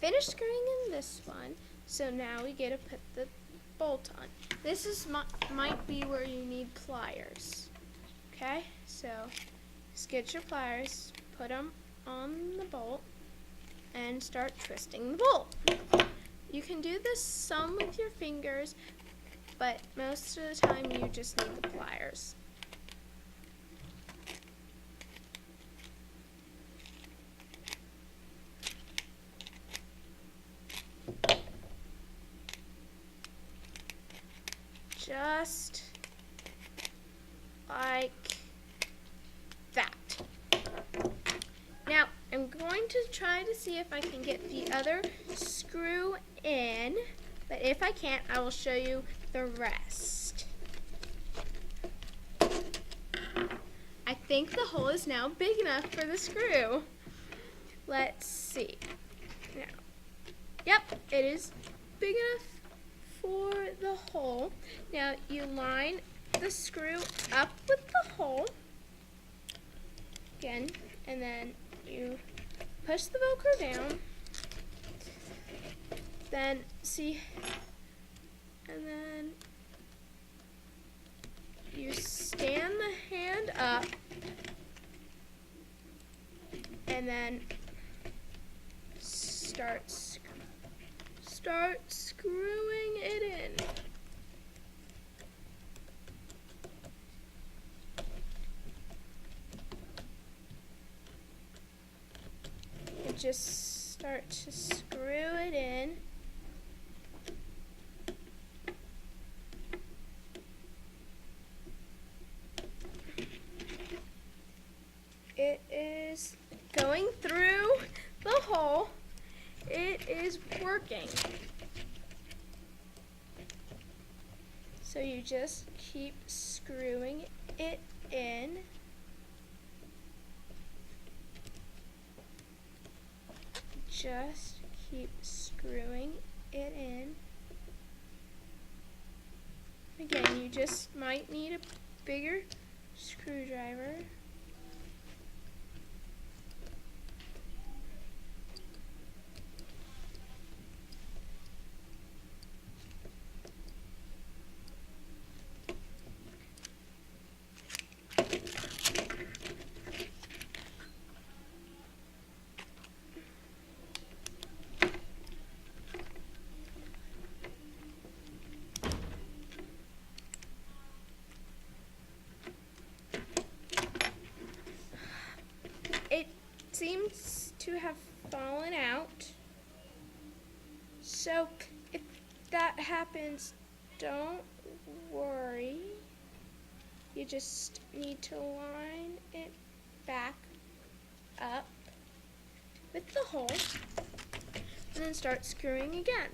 finished screwing in this one, so now we get to put the bolt on. This is might be where you need pliers. Okay, so just get your pliers, put them on the bolt, and start twisting the bolt. You can do this some with your fingers, but most of the time you just need the pliers. Just like that. Now, I'm going to try to see if I can get the other screw in, but if I can't, I will show you the rest. I think the hole is now big enough for the screw. Let's see. Now, yep, it is big enough for the hole. Now you line the screw up with the hole again, and then you push the Velcro down, then see, and then you stand the hand up, and then start screwing it in. And just start to screw it in. It is going through the hole. It is working. So you just keep screwing it in. Just keep screwing it in. Again, you just might need a bigger screwdriver. It seems to have fallen out. So if that happens, don't worry. You just need to line it back up with the hole and then start screwing again.